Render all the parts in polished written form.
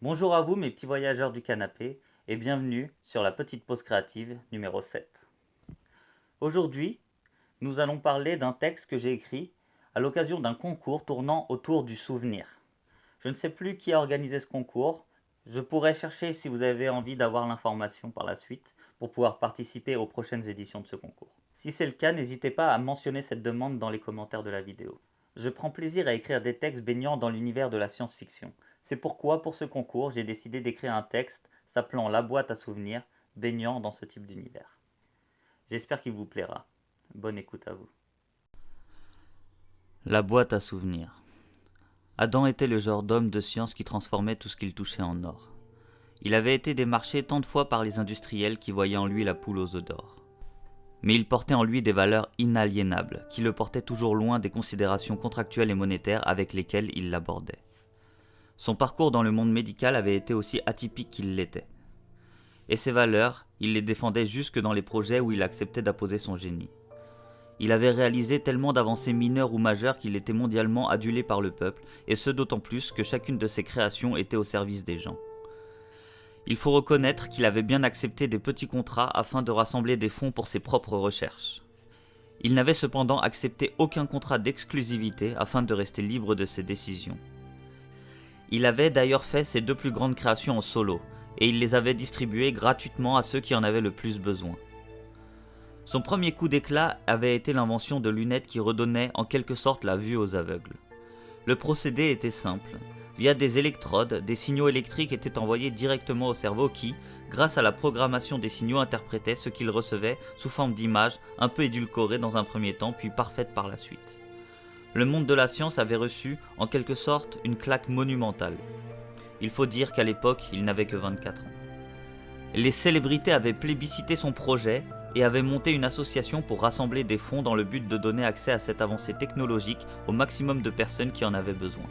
Bonjour à vous mes petits voyageurs du canapé et bienvenue sur la petite pause créative numéro 7. Aujourd'hui, nous allons parler d'un texte que j'ai écrit à l'occasion d'un concours tournant autour du souvenir. Je ne sais plus qui a organisé ce concours, je pourrais chercher si vous avez envie d'avoir l'information par la suite pour pouvoir participer aux prochaines éditions de ce concours. Si c'est le cas, n'hésitez pas à mentionner cette demande dans les commentaires de la vidéo. Je prends plaisir à écrire des textes baignant dans l'univers de la science-fiction. C'est pourquoi, pour ce concours, j'ai décidé d'écrire un texte s'appelant La boîte à souvenirs, baignant dans ce type d'univers. J'espère qu'il vous plaira. Bonne écoute à vous. La boîte à souvenirs. Adam était le genre d'homme de science qui transformait tout ce qu'il touchait en or. Il avait été démarché tant de fois par les industriels qui voyaient en lui la poule aux œufs d'or. Mais il portait en lui des valeurs inaliénables, qui le portaient toujours loin des considérations contractuelles et monétaires avec lesquelles il l'abordait. Son parcours dans le monde médical avait été aussi atypique qu'il l'était. Et ces valeurs, il les défendait jusque dans les projets où il acceptait d'apposer son génie. Il avait réalisé tellement d'avancées mineures ou majeures qu'il était mondialement adulé par le peuple, et ce d'autant plus que chacune de ses créations était au service des gens. Il faut reconnaître qu'il avait bien accepté des petits contrats afin de rassembler des fonds pour ses propres recherches. Il n'avait cependant accepté aucun contrat d'exclusivité afin de rester libre de ses décisions. Il avait d'ailleurs fait ses deux plus grandes créations en solo, et il les avait distribuées gratuitement à ceux qui en avaient le plus besoin. Son premier coup d'éclat avait été l'invention de lunettes qui redonnaient en quelque sorte la vue aux aveugles. Le procédé était simple. Via des électrodes, des signaux électriques étaient envoyés directement au cerveau qui, grâce à la programmation des signaux, interprétait ce qu'il recevait sous forme d'images un peu édulcorées dans un premier temps puis parfaites par la suite. Le monde de la science avait reçu, en quelque sorte, une claque monumentale. Il faut dire qu'à l'époque, il n'avait que 24 ans. Les célébrités avaient plébiscité son projet et avaient monté une association pour rassembler des fonds dans le but de donner accès à cette avancée technologique au maximum de personnes qui en avaient besoin.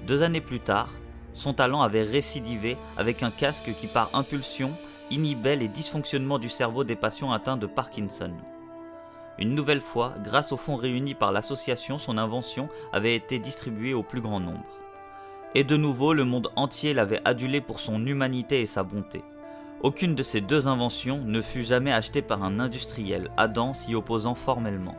2 années plus tard, son talent avait récidivé avec un casque qui par impulsion inhibait les dysfonctionnements du cerveau des patients atteints de Parkinson. Une nouvelle fois, grâce aux fonds réunis par l'association, son invention avait été distribuée au plus grand nombre. Et de nouveau, le monde entier l'avait adulé pour son humanité et sa bonté. Aucune de ces deux inventions ne fut jamais achetée par un industriel, Adam s'y opposant formellement.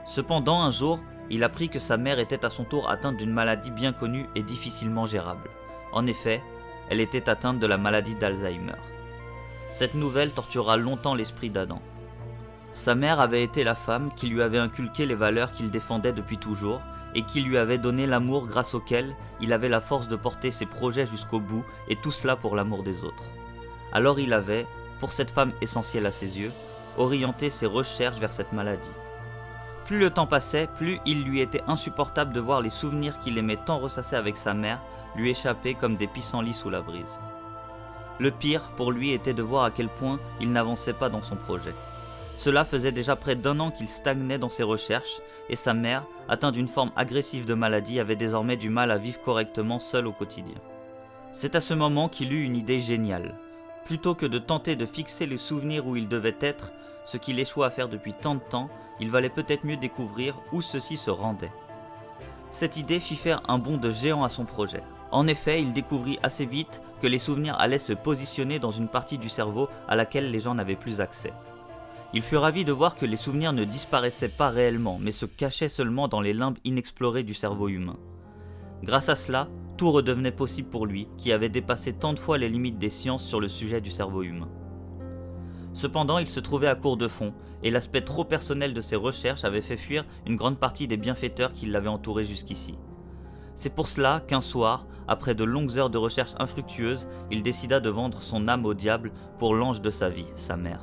Cependant, un jour, il apprit que sa mère était à son tour atteinte d'une maladie bien connue et difficilement gérable. En effet, elle était atteinte de la maladie d'Alzheimer. Cette nouvelle tortura longtemps l'esprit d'Adam. Sa mère avait été la femme qui lui avait inculqué les valeurs qu'il défendait depuis toujours et qui lui avait donné l'amour grâce auquel il avait la force de porter ses projets jusqu'au bout et tout cela pour l'amour des autres. Alors il avait, pour cette femme essentielle à ses yeux, orienté ses recherches vers cette maladie. Plus le temps passait, plus il lui était insupportable de voir les souvenirs qu'il aimait tant ressasser avec sa mère lui échapper comme des pissenlits sous la brise. Le pire pour lui était de voir à quel point il n'avançait pas dans son projet. Cela faisait déjà près d'1 an qu'il stagnait dans ses recherches et sa mère, atteinte d'une forme agressive de maladie, avait désormais du mal à vivre correctement seule au quotidien. C'est à ce moment qu'il eut une idée géniale. Plutôt que de tenter de fixer les souvenirs où ils devaient être, ce qu'il échoua à faire depuis tant de temps, il valait peut-être mieux découvrir où ceux-ci se rendaient. Cette idée fit faire un bond de géant à son projet. En effet, il découvrit assez vite que les souvenirs allaient se positionner dans une partie du cerveau à laquelle les gens n'avaient plus accès. Il fut ravi de voir que les souvenirs ne disparaissaient pas réellement, mais se cachaient seulement dans les limbes inexplorées du cerveau humain. Grâce à cela, tout redevenait possible pour lui, qui avait dépassé tant de fois les limites des sciences sur le sujet du cerveau humain. Cependant, il se trouvait à court de fonds, et l'aspect trop personnel de ses recherches avait fait fuir une grande partie des bienfaiteurs qui l'avaient entouré jusqu'ici. C'est pour cela qu'un soir, après de longues heures de recherche infructueuses, il décida de vendre son âme au diable pour l'ange de sa vie, sa mère.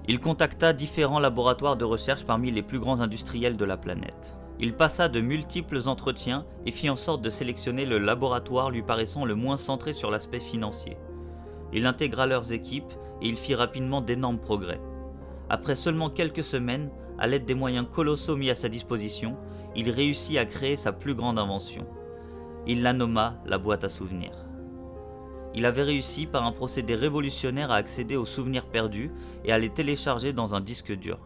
Il contacta différents laboratoires de recherche parmi les plus grands industriels de la planète. Il passa de multiples entretiens et fit en sorte de sélectionner le laboratoire lui paraissant le moins centré sur l'aspect financier. Il intégra leurs équipes et il fit rapidement d'énormes progrès. Après seulement quelques semaines, à l'aide des moyens colossaux mis à sa disposition, il réussit à créer sa plus grande invention. Il la nomma la boîte à souvenirs. Il avait réussi par un procédé révolutionnaire à accéder aux souvenirs perdus et à les télécharger dans un disque dur.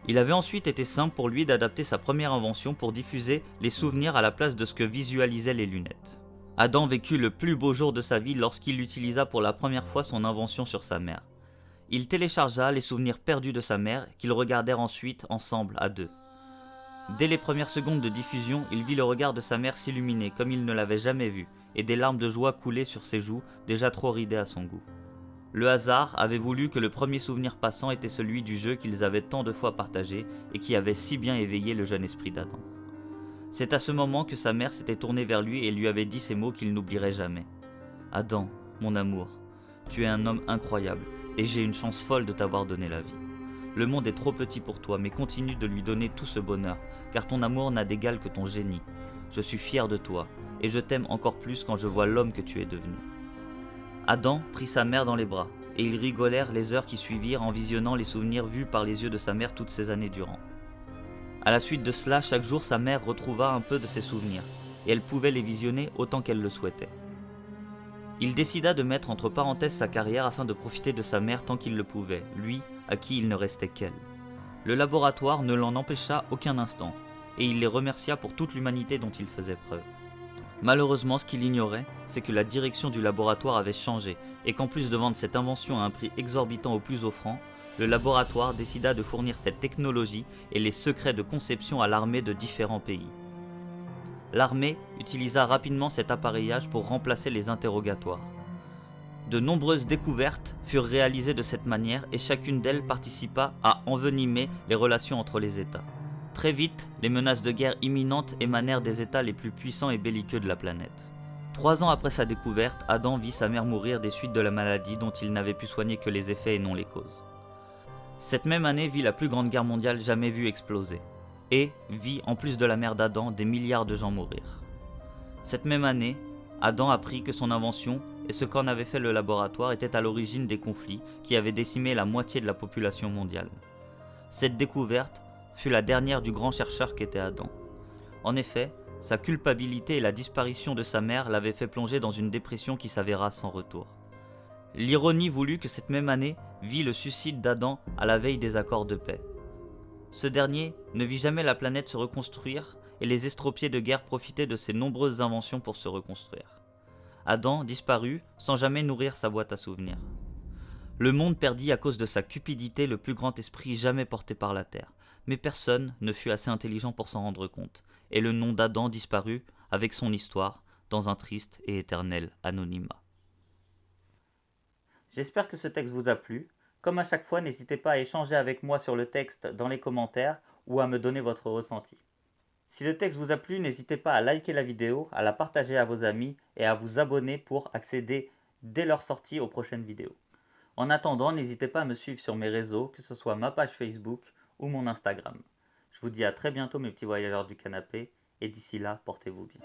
Il avait ensuite été simple pour lui d'adapter sa première invention pour diffuser les souvenirs à la place de ce que visualisaient les lunettes. Adam vécut le plus beau jour de sa vie lorsqu'il utilisa pour la première fois son invention sur sa mère. Il téléchargea les souvenirs perdus de sa mère qu'ils regardèrent ensuite ensemble à deux. Dès les premières secondes de diffusion, il vit le regard de sa mère s'illuminer comme il ne l'avait jamais vu, et des larmes de joie coulaient sur ses joues déjà trop ridées à son goût. Le hasard avait voulu que le premier souvenir passant était celui du jeu qu'ils avaient tant de fois partagé et qui avait si bien éveillé le jeune esprit d'Adam. C'est à ce moment que sa mère s'était tournée vers lui et lui avait dit ces mots qu'il n'oublierait jamais. « Adam, mon amour, tu es un homme incroyable et j'ai une chance folle de t'avoir donné la vie. Le monde est trop petit pour toi, mais continue de lui donner tout ce bonheur, car ton amour n'a d'égal que ton génie. Je suis fier de toi et je t'aime encore plus quand je vois l'homme que tu es devenu. » Adam prit sa mère dans les bras, et ils rigolèrent les heures qui suivirent en visionnant les souvenirs vus par les yeux de sa mère toutes ces années durant. À la suite de cela, chaque jour sa mère retrouva un peu de ses souvenirs, et elle pouvait les visionner autant qu'elle le souhaitait. Il décida de mettre entre parenthèses sa carrière afin de profiter de sa mère tant qu'il le pouvait, lui, à qui il ne restait qu'elle. Le laboratoire ne l'en empêcha aucun instant, et il les remercia pour toute l'humanité dont il faisait preuve. Malheureusement, ce qu'il ignorait, c'est que la direction du laboratoire avait changé, et qu'en plus de vendre cette invention à un prix exorbitant au plus offrant, le laboratoire décida de fournir cette technologie et les secrets de conception à l'armée de différents pays. L'armée utilisa rapidement cet appareillage pour remplacer les interrogatoires. De nombreuses découvertes furent réalisées de cette manière et chacune d'elles participa à envenimer les relations entre les États. Très vite, les menaces de guerre imminentes émanèrent des États les plus puissants et belliqueux de la planète. 3 ans après sa découverte, Adam vit sa mère mourir des suites de la maladie dont il n'avait pu soigner que les effets et non les causes. Cette même année vit la plus grande guerre mondiale jamais vue exploser, et vit, en plus de la mère d'Adam, des milliards de gens mourir. Cette même année, Adam apprit que son invention et ce qu'en avait fait le laboratoire étaient à l'origine des conflits qui avaient décimé la moitié de la population mondiale. Cette découverte fut la dernière du grand chercheur qu'était Adam. En effet, sa culpabilité et la disparition de sa mère l'avaient fait plonger dans une dépression qui s'avéra sans retour. L'ironie voulut que cette même année vit le suicide d'Adam à la veille des accords de paix. Ce dernier ne vit jamais la planète se reconstruire et les estropiés de guerre profitaient de ses nombreuses inventions pour se reconstruire. Adam disparut sans jamais nourrir sa boîte à souvenirs. Le monde perdit à cause de sa cupidité le plus grand esprit jamais porté par la Terre, mais personne ne fut assez intelligent pour s'en rendre compte, et le nom d'Adam disparut avec son histoire dans un triste et éternel anonymat. J'espère que ce texte vous a plu. Comme à chaque fois, n'hésitez pas à échanger avec moi sur le texte dans les commentaires ou à me donner votre ressenti. Si le texte vous a plu, n'hésitez pas à liker la vidéo, à la partager à vos amis et à vous abonner pour accéder dès leur sortie aux prochaines vidéos. En attendant, n'hésitez pas à me suivre sur mes réseaux, que ce soit ma page Facebook ou mon Instagram. Je vous dis à très bientôt mes petits voyageurs du canapé, et d'ici là, portez-vous bien.